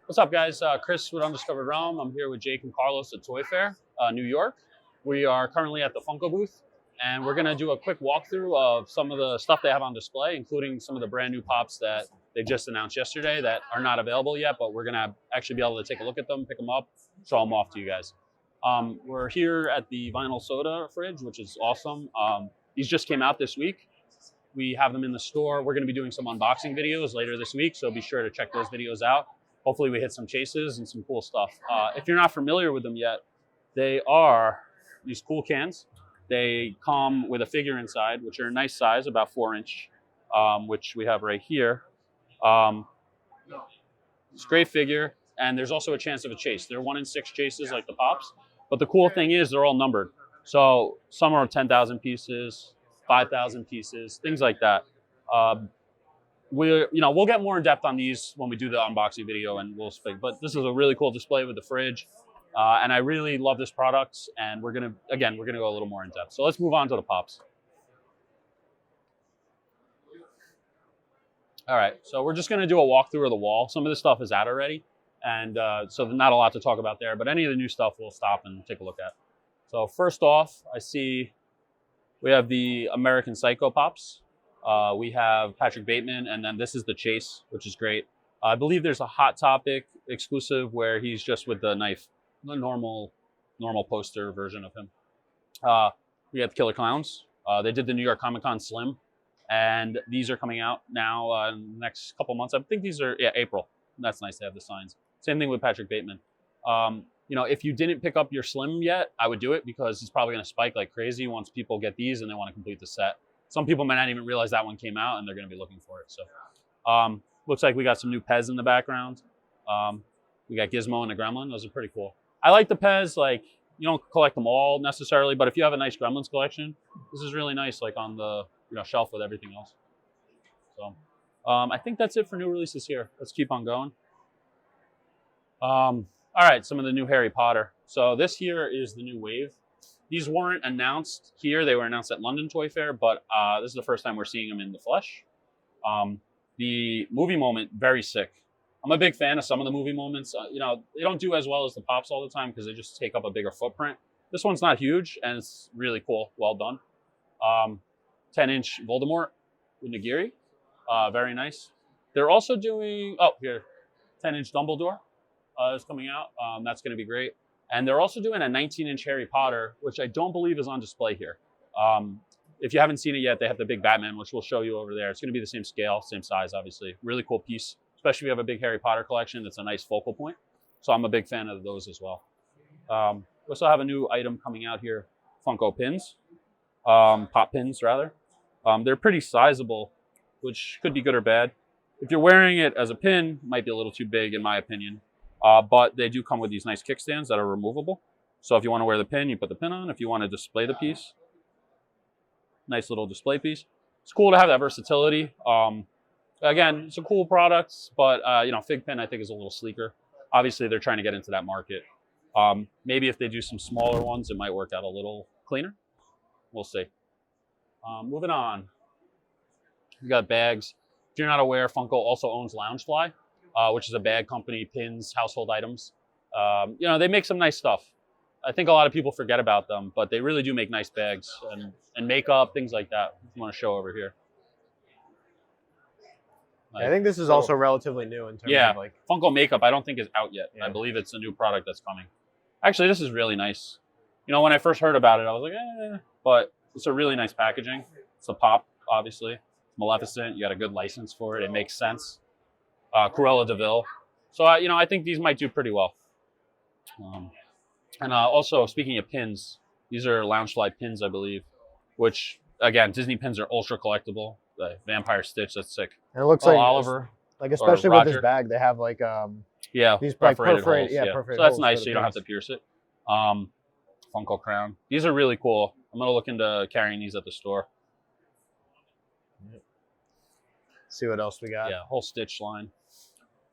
What's up, guys? Chris with Undiscovered Realm. I'm here with Jake and Carlos at Toy Fair, New York. We are currently at the Funko booth, and we're going to do a quick walkthrough of some of the stuff they have on display, including some of the brand new pops that they just announced yesterday that are not available yet, but we're going to actually be able to take a look at them, pick them up, show them off to you guys. We're here at the vinyl soda fridge, which is awesome. These just came out this week. We have them in the store. We're going to be doing some unboxing videos later this week, so be sure to check those videos out. Hopefully we hit some chases and some cool stuff. If you're not familiar with them yet, they are these cool cans. They come with a figure inside, which are a nice size, about 4-inch, which we have right here. It's a great figure, and there's also a chance of a chase. They're 1 in 6 chases like the Pops, but the cool thing is they're all numbered. So some are 10,000 pieces, 5,000 pieces, things like that. We'll get more in depth on these when we do the unboxing video, and we'll speak. But this is a really cool display with the fridge, and I really love this product. And we're gonna go a little more in depth. So let's move on to the Pops. All right, so we're just gonna do a walkthrough of the wall. Some of this stuff is out already, and so not a lot to talk about there. But any of the new stuff we'll stop and take a look at. So first off, I see we have the American Psycho Pops. We have Patrick Bateman, and then this is the Chase, which is great. I believe there's a Hot Topic exclusive where he's just with the knife, the normal poster version of him. We have Killer Clowns. They did the New York Comic Con Slim, and these are coming out now in the next couple months. I think these are, April. That's nice to have the signs. Same thing with Patrick Bateman. If you didn't pick up your Slim yet, I would do it because it's probably going to spike like crazy once people get these and they want to complete the set. Some people might not even realize that one came out, and they're going to be looking for it. So looks like we got some new Pez in the background. We got Gizmo and the Gremlin. Those are pretty cool. I like the Pez. Like, you don't collect them all necessarily, but if you have a nice Gremlins collection, this is really nice, like on the shelf with everything else. So I think that's it for new releases here. Let's keep on going. All right, some of the new Harry Potter. So this here is the new wave. These weren't announced here. They were announced at London Toy Fair, but this is the first time we're seeing them in the flesh. The movie moment, very sick. I'm a big fan of some of the movie moments. They don't do as well as the Pops all the time because they just take up a bigger footprint. This one's not huge, and it's really cool. Well done. 10-inch Voldemort with Nagiri. Very nice. They're also doing, 10-inch Dumbledore is coming out. That's going to be great. And they're also doing a 19-inch Harry Potter, which I don't believe is on display here. If you haven't seen it yet, they have the big Batman, which we'll show you over there. It's going to be the same scale, same size, obviously. Really cool piece, especially if you have a big Harry Potter collection. It's a nice focal point. So I'm a big fan of those as well. We also have a new item coming out here, Funko pins, pop pins rather. They're pretty sizable, which could be good or bad. If you're wearing it as a pin, it might be a little too big in my opinion. But they do come with these nice kickstands that are removable. So if you want to wear the pin, you put the pin on. If you want to display the piece, nice little display piece. It's cool to have that versatility. Again, it's a cool product, but Fig Pin I think is a little sleeker. Obviously, they're trying to get into that market. Maybe if they do some smaller ones, it might work out a little cleaner. We'll see. Moving on. We got bags. If you're not aware, Funko also owns Loungefly, which is a bag company, pins, household items. They make some nice stuff. I think a lot of people forget about them, but they really do make nice bags and makeup, things like that. If you want to show over here. I think this is also relatively new in terms of like... Funko makeup I don't think is out yet. Yeah. I believe it's a new product that's coming. Actually, this is really nice. When I first heard about it, I was like, but it's a really nice packaging. It's a pop, obviously. It's Maleficent. You got a good license for it. It makes sense. Cruella de Vil. So, I think these might do pretty well. Also, speaking of pins, these are Loungefly pins, I believe, which, again, Disney pins are ultra collectible. The Vampire Stitch, that's sick. And it looks like Oliver. Like, especially with this bag, they have like these perforated holes. Yeah, perforated so that's holes nice, so you don't have to pierce it. Funko Crown. These are really cool. I'm going to look into carrying these at the store. See what else we got. Yeah, whole Stitch line.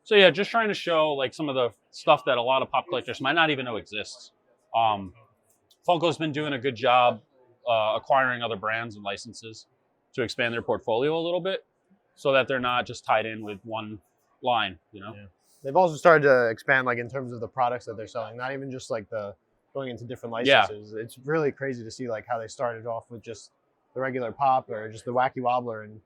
So yeah, just trying to show like some of the stuff that a lot of pop collectors might not even know exists. Funko's been doing a good job acquiring other brands and licenses to expand their portfolio a little bit, so that they're not just tied in with one line. Yeah. They've also started to expand, like in terms of the products that they're selling, not even just like going into different licenses. Yeah. It's really crazy to see like how they started off with just the regular pop or just the Wacky Wobbler, and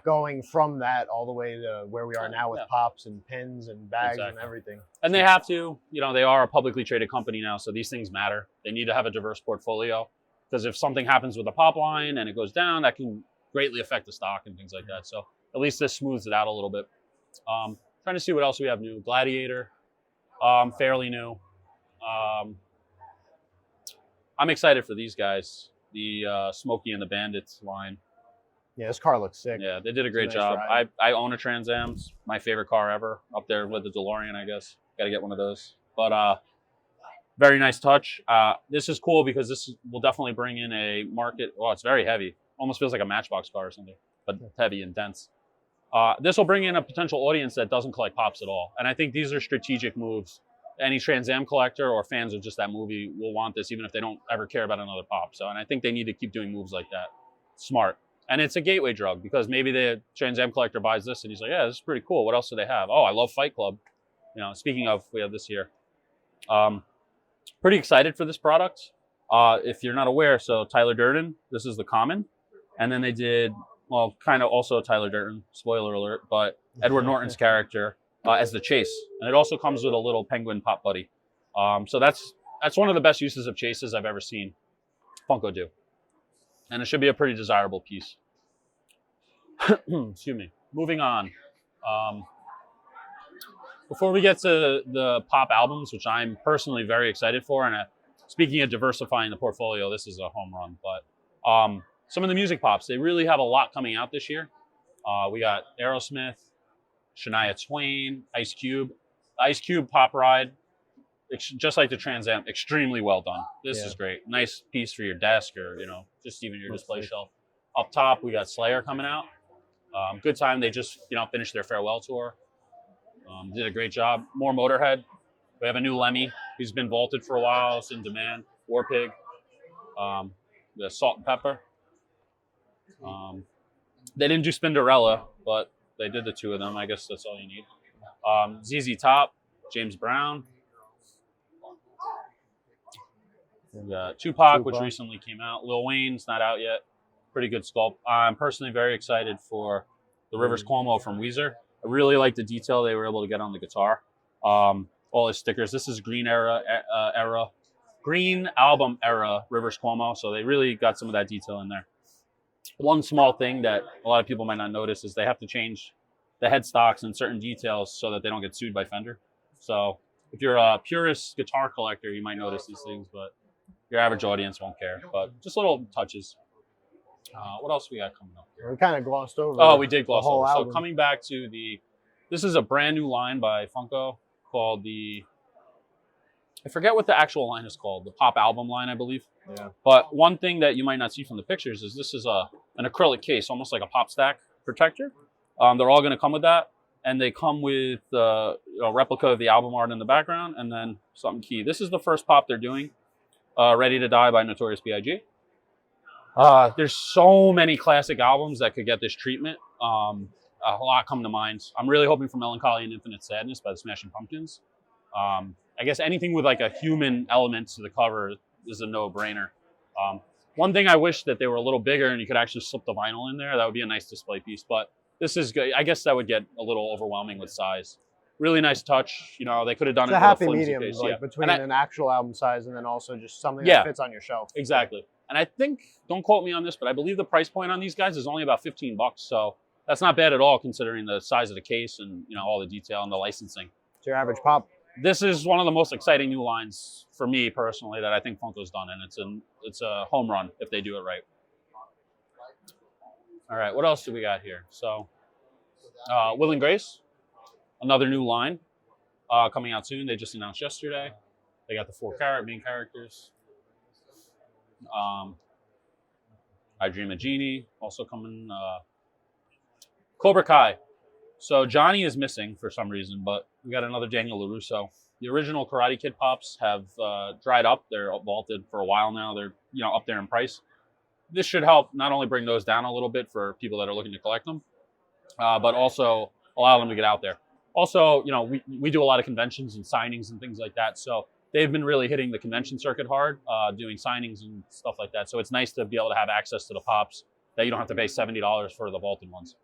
going from that all the way to where we are now with pops and pins and bags and everything. And they have to, they are a publicly traded company now, so these things matter. They need to have a diverse portfolio, because if something happens with the pop line and it goes down, that can greatly affect the stock and things like that. So at least this smooths it out a little bit. Trying to see what else we have new. Gladiator, fairly new. I'm excited for these guys. The Smokey and the Bandits line. Yeah, this car looks sick. Yeah, they did a great job. I own a Trans Am. It's my favorite car ever, up there with the DeLorean, I guess. Got to get one of those. But very nice touch. This is cool because this will definitely bring in a market. Well, it's very heavy. Almost feels like a Matchbox car or something, but heavy and dense. This will bring in a potential audience that doesn't collect pops at all. And I think these are strategic moves. Any Trans Am collector or fans of just that movie will want this, even if they don't ever care about another pop. So, and I think they need to keep doing moves like that. Smart. And it's a gateway drug, because maybe the Trans Am collector buys this and he's like, yeah, this is pretty cool. What else do they have? Oh, I love Fight Club. Speaking of, we have this here. Pretty excited for this product. If you're not aware, so Tyler Durden, this is the common. And then they did, well, kind of also Tyler Durden, spoiler alert, but Edward Norton's character as the Chase. And it also comes with a little penguin pop buddy. So that's one of the best uses of chases I've ever seen Funko do. And it should be a pretty desirable piece. Excuse me. Moving on. Before we get to the pop albums, which I'm personally very excited for, and speaking of diversifying the portfolio, this is a home run. But some of the music pops, they really have a lot coming out this year. We got Aerosmith, Shania Twain, Ice Cube. Ice Cube pop ride, just like the Trans Am, extremely well done. This is great. Nice piece for your desk or, just even your display shelf. Up top, we got Slayer coming out. Good time. They just, finished their farewell tour. Did a great job. More Motorhead. We have a new Lemmy. He's been vaulted for a while. It's in demand. War Pig. The Salt and Pepper. They didn't do Spinderella, but they did the two of them. I guess that's all you need. ZZ Top. James Brown. We got Tupac, which recently came out. Lil Wayne's not out yet. Pretty good sculpt. I'm personally very excited for the Rivers Cuomo from Weezer. I really like the detail they were able to get on the guitar. All his stickers. This is Green Album era Rivers Cuomo. So they really got some of that detail in there. One small thing that a lot of people might not notice is they have to change the headstocks and certain details so that they don't get sued by Fender. So if you're a purist guitar collector, you might notice these things, but your average audience won't care. But just little touches. What else we got coming up here? We kind of glossed over. Oh, we did gloss over. So coming back to this is a brand new line by Funko called I forget what the actual line is called. The pop album line, I believe. Yeah. But one thing that you might not see from the pictures is this is an acrylic case, almost like a pop stack protector. They're all going to come with that. And they come with a replica of the album art in the background, and then something key. This is the first pop they're doing, Ready to Die by Notorious B.I.G. There's so many classic albums that could get this treatment. A lot come to mind. I'm really hoping for Melancholy and Infinite Sadness by the Smashing Pumpkins. I guess anything with like a human element to the cover is a no-brainer. One thing I wish that they were a little bigger and you could actually slip the vinyl in there. That would be a nice display piece. But this is good. I guess that would get a little overwhelming with size. Really nice touch. They could have done it's it a with happy a flimsy medium, case. like between an actual album size and then also just something that fits on your shelf. Exactly. And I think, don't quote me on this, but I believe the price point on these guys is only about $15. So that's not bad at all considering the size of the case and all the detail and the licensing. It's your average pop. This is one of the most exciting new lines for me personally that I think Funko's done, and it's a home run if they do it right. All right, what else do we got here? So, Will and Grace, another new line coming out soon. They just announced yesterday. They got the 4 main characters. I Dream of Jeannie, also coming. Cobra Kai. So Johnny is missing for some reason, but we got another Daniel LaRusso. The original Karate Kid pops have dried up. They're vaulted for a while now. They're up there in price. this should help not only bring those down a little bit for people that are looking to collect them, but also allow them to get out there. Also, we do a lot of conventions and signings and things like that. So they've been really hitting the convention circuit hard, doing signings and stuff like that. So it's nice to be able to have access to the pops that you don't have to pay $70 for the vaulted ones.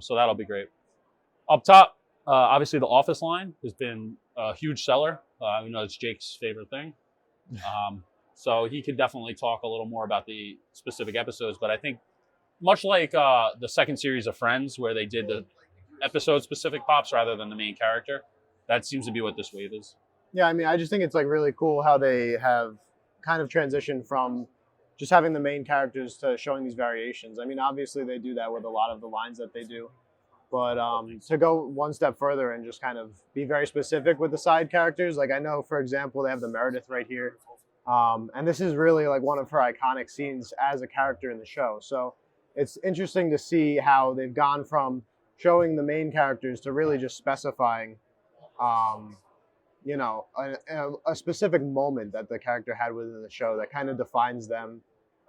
So that'll be great. Up top, obviously the Office line has been a huge seller. We know it's Jake's favorite thing. So he could definitely talk a little more about the specific episodes. But I think much like the second series of Friends, where they did the episode-specific pops rather than the main character, that seems to be what this wave is. Yeah, I mean, I just think it's like really cool how they have kind of transitioned from just having the main characters to showing these variations. I mean, obviously they do that with a lot of the lines that they do. But to go one step further and just kind of be very specific with the side characters, like I know, for example, they have the Meredith right here. And this is really like one of her iconic scenes as a character in the show. So it's interesting to see how they've gone from showing the main characters to really just specifying, a specific moment that the character had within the show that kind of defines them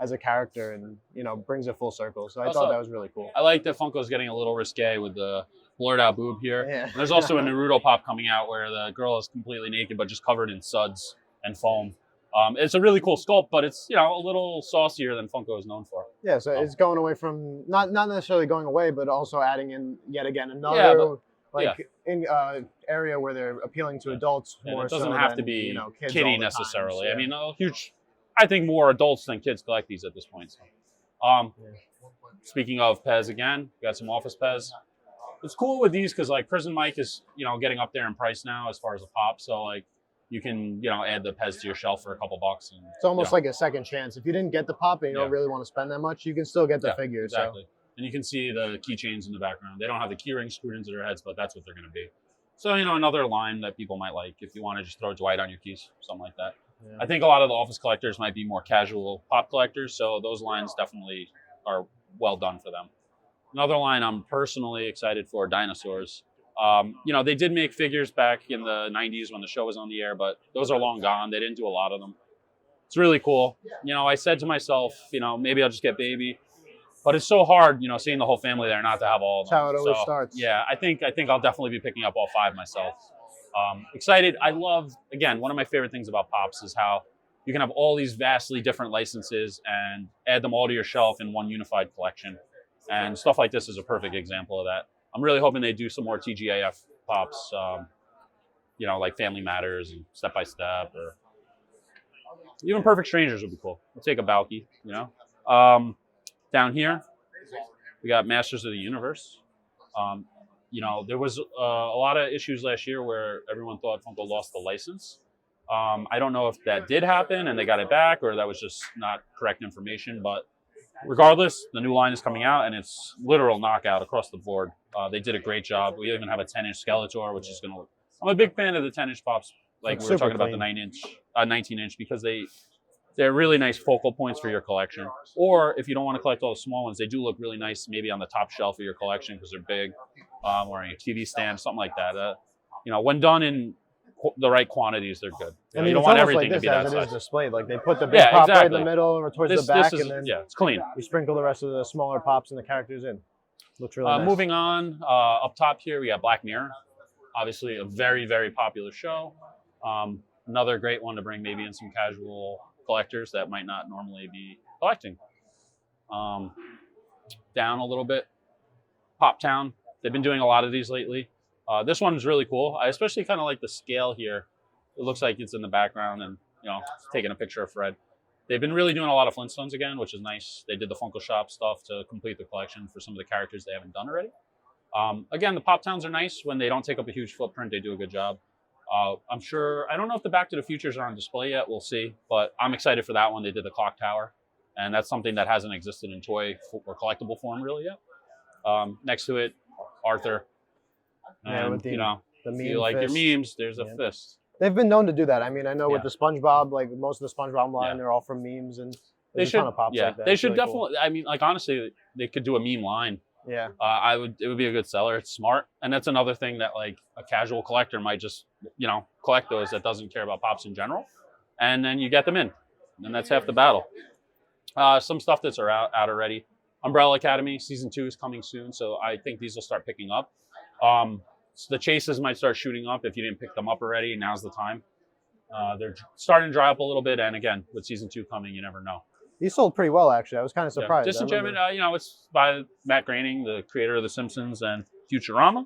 as a character and, brings it full circle. So I thought that was really cool. I like that Funko's getting a little risque with the blurred out boob here. Yeah. And there's also a Naruto pop coming out where the girl is completely naked but just covered in suds and foam. It's a really cool sculpt, but it's, a little saucier than Funko is known for. Yeah, so it's going away from, not necessarily going away, but also adding in, yet again, another area where they're appealing to adults more. It doesn't have to be kids kiddie necessarily. Yeah. I mean, I think more adults than kids collect these at this point. So. Speaking of Pez again, we got some Office Pez. It's cool with these because like Prison Mike is, getting up there in price now as far as a pop. So like, you can, add the Pez to your shelf for a couple bucks. And, it's almost like a second chance. If you didn't get the pop and you don't really want to spend that much, you can still get the figure. Exactly. So. And you can see the keychains in the background. They don't have the key rings screwed into their heads, but that's what they're going to be. So, another line that people might like if you want to just throw Dwight on your keys, something like that. Yeah. I think a lot of the Office collectors might be more casual pop collectors, so those lines definitely are well done for them. Another line I'm personally excited for, Dinosaurs. They did make figures back in the 90s when the show was on the air, but those are long gone. They didn't do a lot of them. It's really cool. I said to myself, maybe I'll just get Baby. But it's so hard, seeing the whole family there not to have all of them. That's how it always starts. Yeah, I think I'll definitely be picking up all 5 myself. Excited. I love, again, one of my favorite things about Pops is how you can have all these vastly different licenses and add them all to your shelf in one unified collection. And stuff like this is a perfect example of that. I'm really hoping they do some more TGIF Pops, like Family Matters and Step by Step, or even Perfect Strangers would be cool. We'll take a Balky, Down here, we got Masters of the Universe. There was a lot of issues last year where everyone thought Funko lost the license. I don't know if that did happen and they got it back or that was just not correct information, but regardless, the new line is coming out and it's literal knockout across the board. They did a great job. We even have a 10-inch Skeletor, which is going to... I'm a big fan of the 10-inch Pops, like we were talking about the 19-inch, because they're really nice focal points for your collection. Or if you don't want to collect all the small ones, they do look really nice maybe on the top shelf of your collection because they're big, or on your TV stand, something like that. When done in the right quantities, they're good. You don't want everything to be that size. It is displayed. Like they put the big pop right in the middle or towards the back, and then it's clean. We sprinkle the rest of the smaller pops and the characters in. Looks really nice. Moving on, up top here we got Black Mirror. Obviously a very, very popular show. Another great one to bring maybe in some casual collectors that might not normally be collecting. Down a little bit, Pop Town. They've been doing a lot of these lately. This one is really cool. I especially kind of like the scale here. It looks like it's in the background and, taking a picture of Fred. They've been really doing a lot of Flintstones again, which is nice. They did the Funko Shop stuff to complete the collection for some of the characters they haven't done already. Again, the Pop Towns are nice. When they don't take up a huge footprint, they do a good job. I'm sure, I don't know if the Back to the Futures are on display yet. We'll see. But I'm excited for that one. They did the Clock Tower. And that's something that hasn't existed in toy or collectible form really yet. Next to it, Arthur. And, with the if you like your memes, there's a fist. They've been known to do that. I mean, I know with the SpongeBob, like most of the SpongeBob line, they're all from memes, and they should. A ton of pops like that. They should really definitely. Cool. I mean, like honestly, they could do a meme line. Yeah. It would be a good seller. It's smart, and that's another thing that like a casual collector might just collect those that doesn't care about pops in general, and then you get them in, and that's half the battle. Some stuff that's out already. Umbrella Academy season 2 is coming soon, so I think these will start picking up. So the chases might start shooting up if you didn't pick them up already. Now's the time. They're starting to dry up a little bit, and again, with season 2 coming, you never know. These sold pretty well, actually. I was kind of surprised. Disenchantment, it's by Matt Groening, the creator of The Simpsons and Futurama.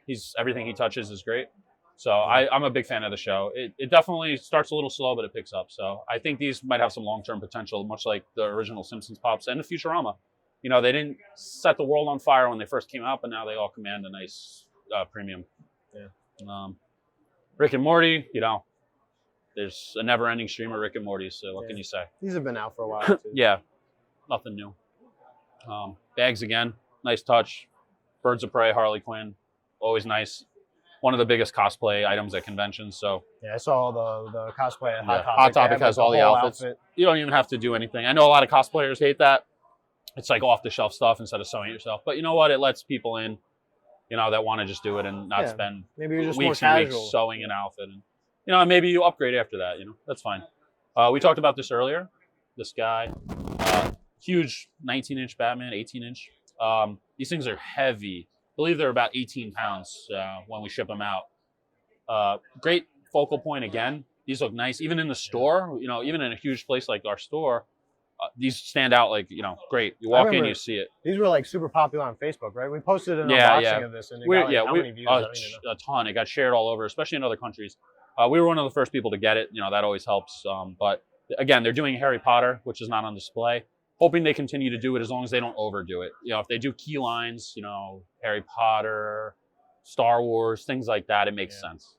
He's everything he touches is great. So I'm a big fan of the show. It definitely starts a little slow, but it picks up. So I think these might have some long-term potential, much like the original Simpsons Pops and the Futurama. They didn't set the world on fire when they first came out, but now they all command a nice premium. Yeah. Rick and Morty, there's a never-ending stream of Rick and Morty, so what can you say? These have been out for a while, too. Yeah, nothing new. Bags again, nice touch. Birds of Prey, Harley Quinn, always nice. One of the biggest cosplay items at conventions. So yeah, I saw the cosplay at Hot Topic. Hot Topic has all the outfits. Outfit. You don't even have to do anything. I know a lot of cosplayers hate that. It's like off-the-shelf stuff instead of sewing it yourself. But you know what? It lets people in, that want to just do it and not spend maybe you're just weeks more and casual. weeks sewing an outfit. And maybe you upgrade after that. That's fine. We talked about this earlier. This guy, huge 19-inch Batman, 18-inch. These things are heavy. I believe they're about 18 pounds when we ship them out. Great focal point again. These look nice. Even in the store, even in a huge place like our store, these stand out like, great. You walk in, you see it. These were like super popular on Facebook, right? We posted an unboxing of this and it got how many views? A ton. It got shared all over, especially in other countries. We were one of the first people to get it. That always helps. But again, they're doing Harry Potter, which is not on display. Hoping they continue to do it as long as they don't overdo it. If they do key lines, Harry Potter, Star Wars, things like that, it makes sense.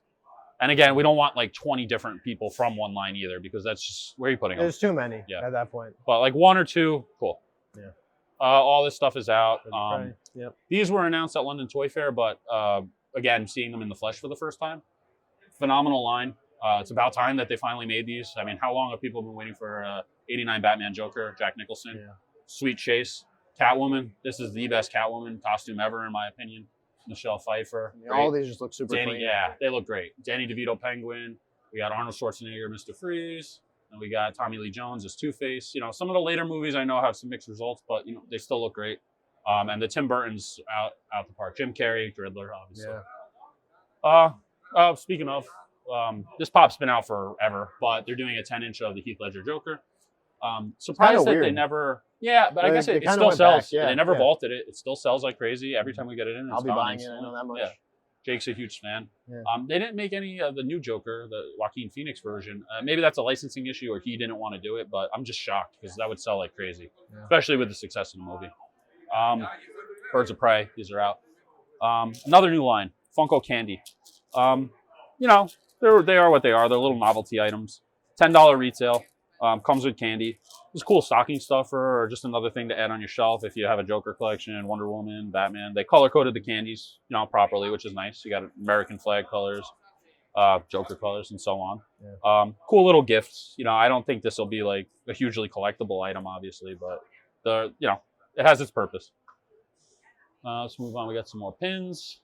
And again, we don't want like 20 different people from one line either, because that's just, where are you putting them? There's too many at that point. But like 1 or 2, cool. Yeah. All this stuff is out. Yep. These were announced at London Toy Fair, but again, seeing them in the flesh for the first time. Phenomenal line. It's about time that they finally made these. I mean, how long have people been waiting for 89 Batman Joker, Jack Nicholson? Yeah. Sweet Chase. Catwoman. This is the best Catwoman costume ever, in my opinion. Michelle Pfeiffer. Yeah, all these just look super clean. Yeah, they look great. Danny DeVito Penguin. We got Arnold Schwarzenegger, Mr. Freeze. And we got Tommy Lee Jones as Two-Face. Some of the later movies I know have some mixed results, but, they still look great. And the Tim Burton's out the park. Jim Carrey, Riddler, obviously. Yeah. Speaking of, this pop's been out forever, but they're doing a 10-inch of the Heath Ledger Joker. Surprised that they never, but I guess it still sells. They never vaulted it. It still sells like crazy every time we get it in. I'll be buying it. I know that much. Yeah. Jake's a huge fan. Yeah. They didn't make any of the new Joker, the Joaquin Phoenix version. Maybe that's a licensing issue, or he didn't want to do it. But I'm just shocked because that would sell like crazy, especially with the success of the movie. Birds of Prey, these are out. Another new line, Funko Candy. They are what they are. They're little novelty items. $10 retail. Comes with candy. It's cool stocking stuffer, or just another thing to add on your shelf if you have a Joker collection, Wonder Woman, Batman. They color-coded the candies, properly, which is nice. You got American flag colors, Joker colors, and so on. Yeah. Cool little gifts. I don't think this will be like a hugely collectible item, obviously, but it has its purpose. Let's move on. We got some more pins.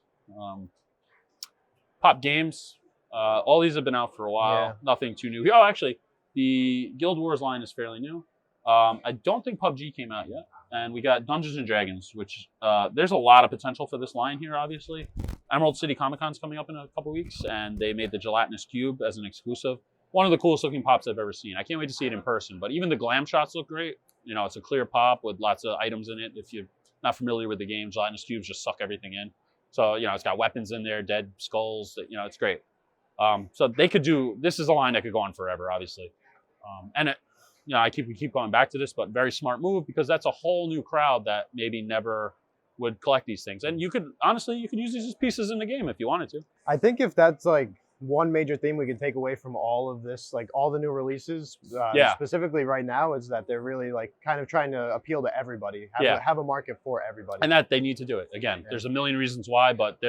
Pop games. All these have been out for a while. Yeah. Nothing too new. Oh, actually, the Guild Wars line is fairly new. I don't think PUBG came out yet. And we got Dungeons and Dragons, which there's a lot of potential for this line here, obviously. Emerald City Comic Con's coming up in a couple weeks, and they made the gelatinous cube as an exclusive. One of the coolest looking pops I've ever seen. I can't wait to see it in person, but even the glam shots look great. It's a clear pop with lots of items in it. If you're not familiar with the game, gelatinous cubes just suck everything in. So, it's got weapons in there, dead skulls, it's great. So they could do, this is a line that could go on forever, obviously. And I keep going back to this, but very smart move, because that's a whole new crowd that maybe never would collect these things. And you could use these as pieces in the game if you wanted to. I think if that's like one major theme we can take away from all of this, like all the new releases, specifically right now, is that they're really like kind of trying to appeal to everybody, have a market for everybody. And that they need to do it. Again, there's a million reasons why, but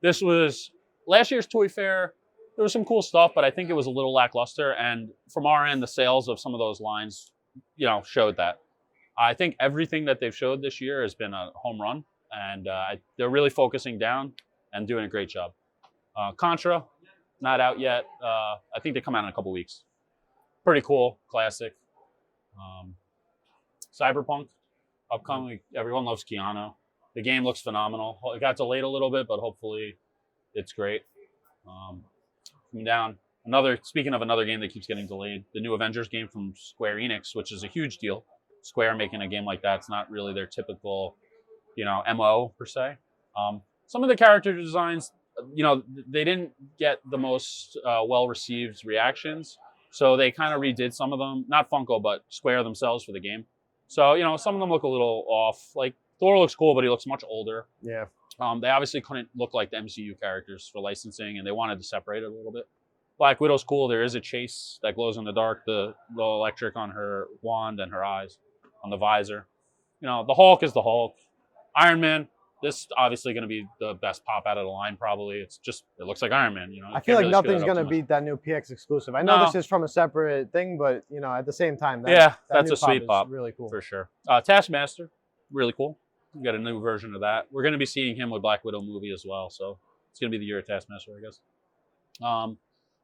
this was last year's Toy Fair. There was some cool stuff, but I think it was a little lackluster. And from our end, the sales of some of those lines, showed that. I think everything that they've showed this year has been a home run, and they're really focusing down and doing a great job. Contra, not out yet. I think they come out in a couple weeks. Pretty cool, classic. Cyberpunk, upcoming. Everyone loves Keanu. The game looks phenomenal. It got delayed a little bit, but hopefully it's great. Coming down. Speaking of another game that keeps getting delayed, the new Avengers game from Square Enix, which is a huge deal. Square making a game like that's not really their typical, MO per se. Some of the character designs, they didn't get the most well-received reactions. So they kind of redid some of them, not Funko, but Square themselves for the game. So, some of them look a little off. Like Thor looks cool, but he looks much older. Yeah. They obviously couldn't look like the MCU characters for licensing, and they wanted to separate it a little bit. Black Widow's cool. There is a chase that glows in the dark, the electric on her wand and her eyes, on the visor. The Hulk is the Hulk. Iron Man, this obviously going to be the best pop out of the line probably. It looks like Iron Man. I feel like nothing's going to beat that new PX exclusive. I know this is from a separate thing, but, at the same time, that's a sweet pop. Really cool. For sure. Taskmaster, really cool. We got a new version of that. We're going to be seeing him with Black Widow movie as well, so it's going to be the year of Taskmaster, I guess.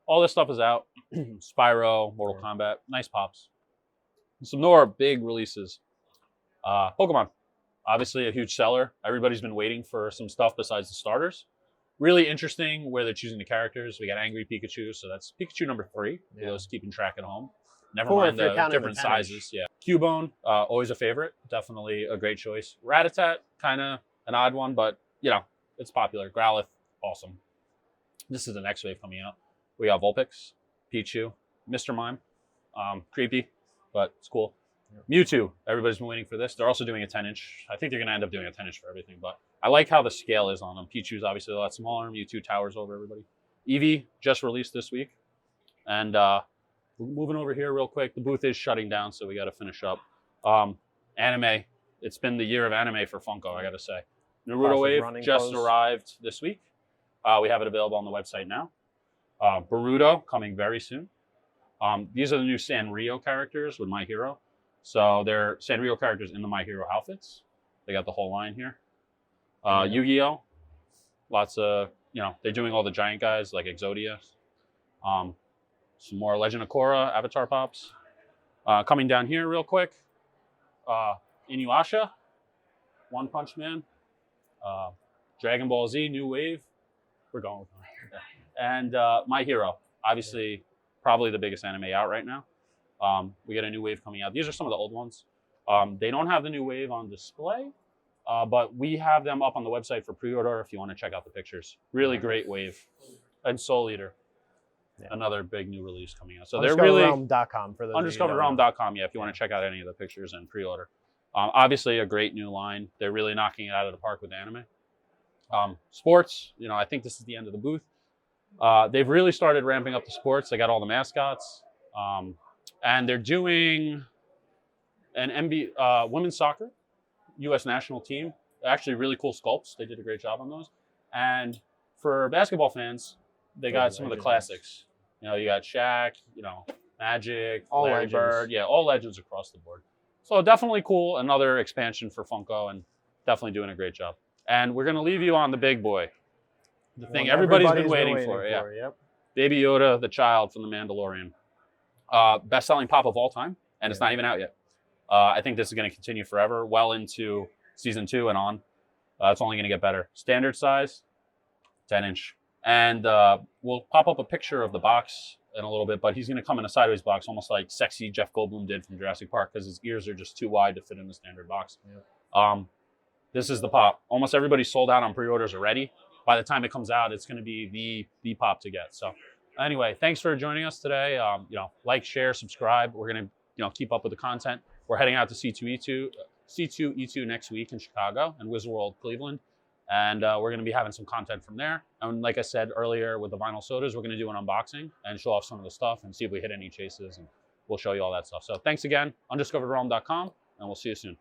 All this stuff is out. Spyro, Mortal Kombat, nice pops. Some more big releases. Pokemon, obviously a huge seller. Everybody's been waiting for some stuff besides the starters. Really interesting where they're choosing the characters. We got Angry Pikachu, so that's Pikachu number 3. For those keeping track at home. Never mind the different sizes. Yeah. Cubone, always a favorite. Definitely a great choice. Rattata, kind of an odd one, but it's popular. Growlithe, awesome. This is the next wave coming out. We got Vulpix, Pichu, Mr. Mime. Creepy, but it's cool. Mewtwo, everybody's been waiting for this. They're also doing a 10-inch. I think they're going to end up doing a 10-inch for everything, but I like how the scale is on them. Pichu's obviously a lot smaller. Mewtwo towers over everybody. Eevee just released this week. And moving over here real quick. The booth is shutting down, so we got to finish up. Anime. It's been the year of anime for Funko, I got to say. Naruto Wave just arrived this week. We have it available on the website now. Boruto coming very soon. These are the new Sanrio characters with My Hero. So they're Sanrio characters in the My Hero outfits. They got the whole line here. Yu-Gi-Oh! Lots of, they're doing all the giant guys like Exodia. Some more Legend of Korra Avatar pops. Coming down here real quick. Inuyasha, One Punch Man, Dragon Ball Z, New Wave. We're going with that. And My Hero, obviously probably the biggest anime out right now. We got a new wave coming out. These are some of the old ones. They don't have the new wave on display, but we have them up on the website for pre-order if you want to check out the pictures. Really great wave. And Soul Eater, another big new release coming out. So they're really undiscoveredrealm.com for those undiscoveredrealm.com, if you want to check out any of the pictures and pre-order. Obviously a great new line. They're really knocking it out of the park with anime. Sports, I think this is the end of the booth. They've really started ramping up the sports. They got all the mascots. And they're doing an women's soccer, U.S. national team. Actually really cool sculpts. They did a great job on those. And for basketball fans, they got some of the classics. You got Shaq, Magic, Larry Bird. Yeah, all legends across the board. So definitely cool. Another expansion for Funko and definitely doing a great job. And we're going to leave you on the big boy. The thing everybody's been waiting for. Yeah. Yep. Baby Yoda, the child from The Mandalorian. Best-selling pop of all time, and it's not even out yet. I think this is going to continue forever, well into season 2 and on. It's only going to get better. Standard size, 10-inch. And we'll pop up a picture of the box in a little bit, but he's going to come in a sideways box, almost like sexy Jeff Goldblum did from Jurassic Park, because his ears are just too wide to fit in the standard box. Yeah. This is the pop. Almost everybody's sold out on pre-orders already. By the time it comes out, it's going to be the pop to get. So anyway, thanks for joining us today. Like, share, subscribe. We're going to keep up with the content. We're heading out to C2E2 next week in Chicago and Wizard World Cleveland. And we're going to be having some content from there. And like I said earlier with the vinyl sodas, we're going to do an unboxing and show off some of the stuff and see if we hit any chases. And we'll show you all that stuff. So thanks again, undiscoveredrealm.com, and we'll see you soon.